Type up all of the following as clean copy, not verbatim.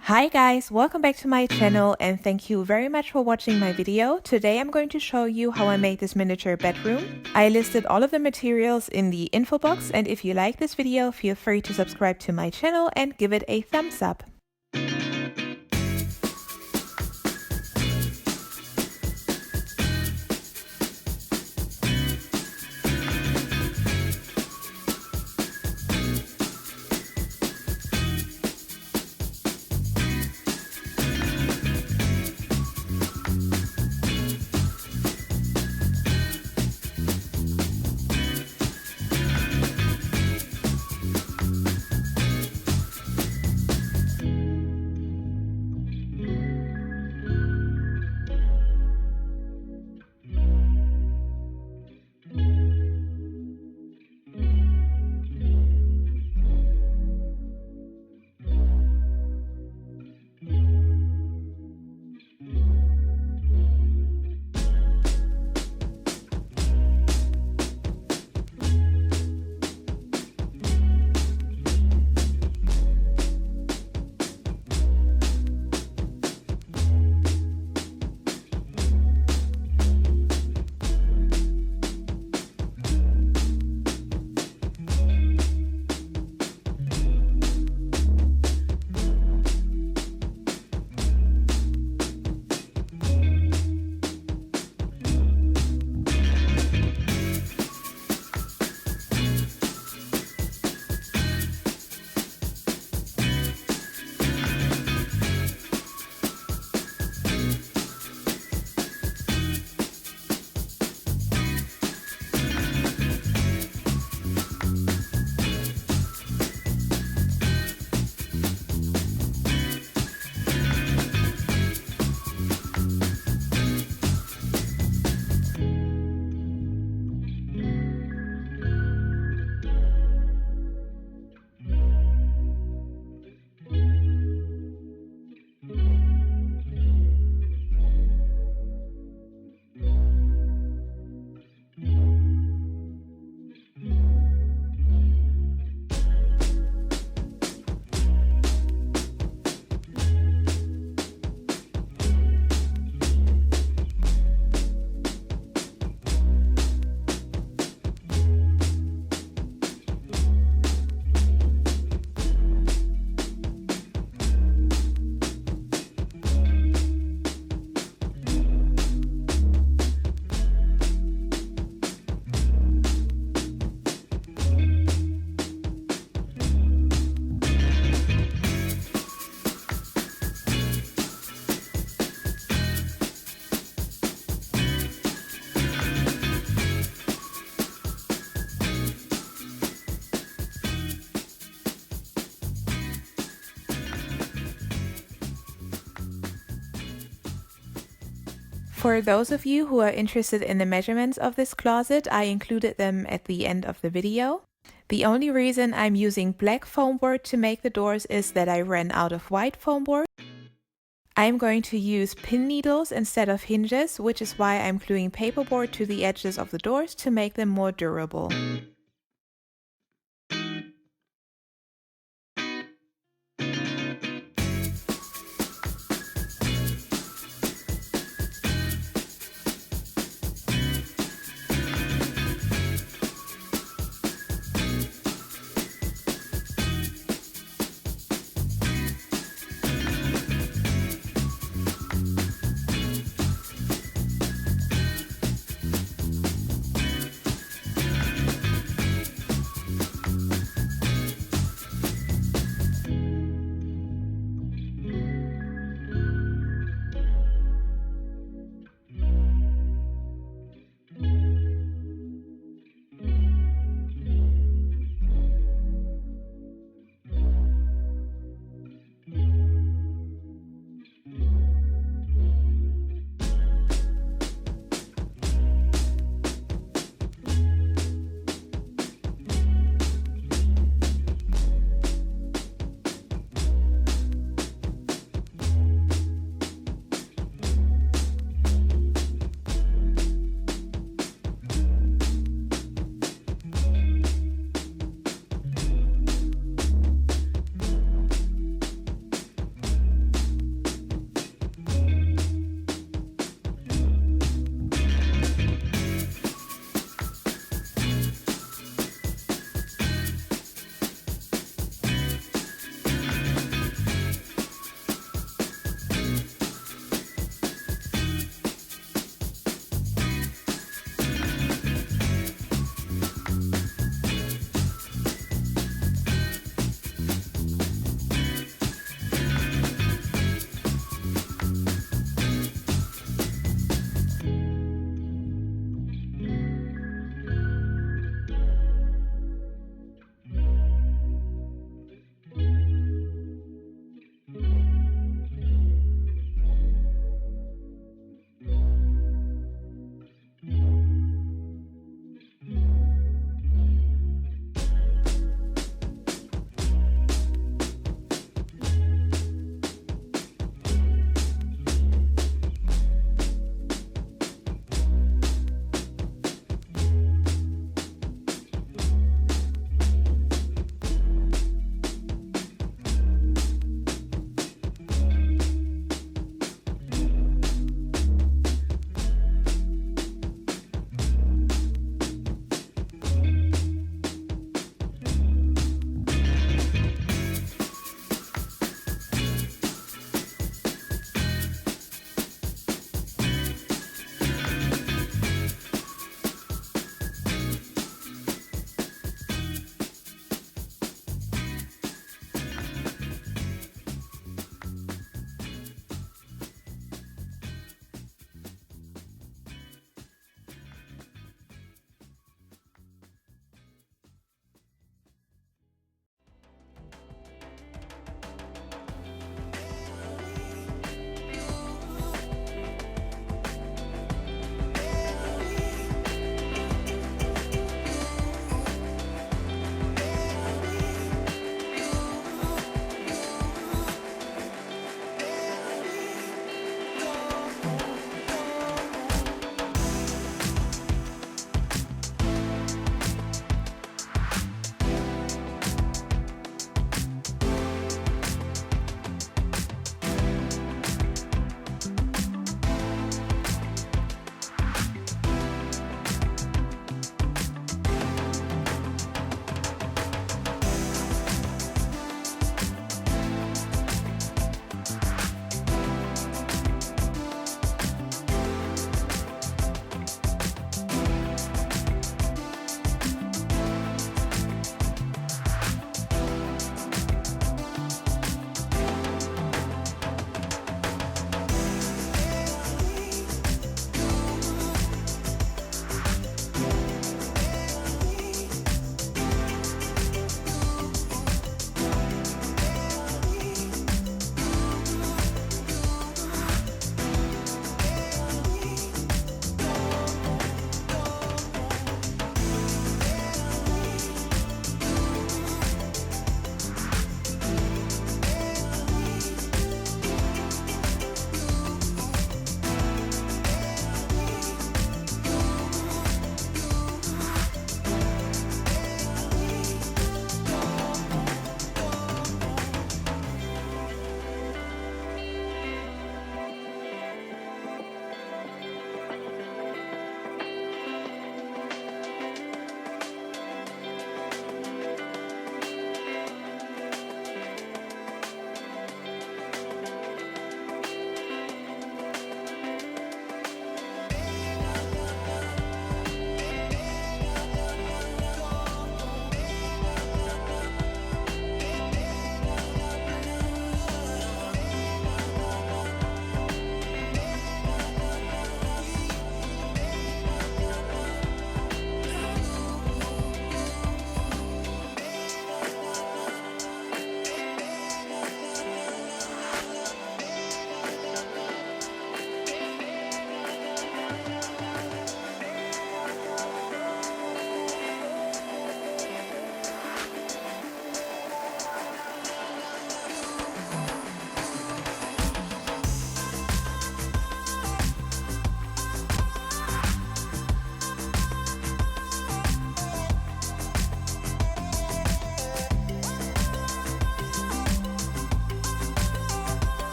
Hi guys, welcome back to my channel and thank you very much for watching my video. Today I'm going to show you how I made this miniature bedroom. I listed all of the materials in the info box, and if you like this video, feel free to subscribe to my channel and give it a thumbs up. For those of you who are interested in the measurements of this closet, I included them at the end of the video. The only reason I'm using black foam board to make the doors is that I ran out of white foam board. I'm going to use pin needles instead of hinges, which is why I'm gluing paperboard to the edges of the doors to make them more durable.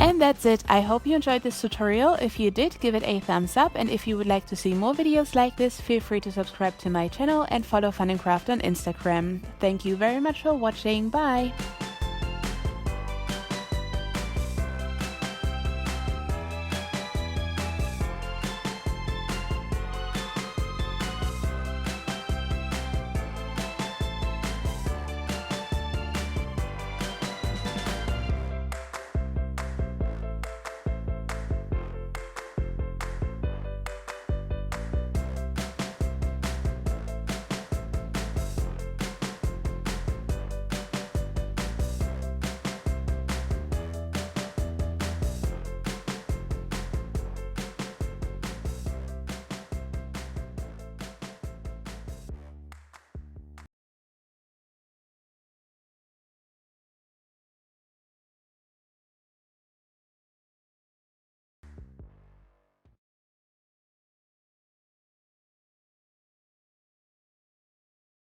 And that's it. I hope you enjoyed this tutorial. If you did, give it a thumbs up, and if you would like to see more videos like this, feel free to subscribe to my channel and follow Fun and Craft on Instagram. Thank you very much for watching. Bye!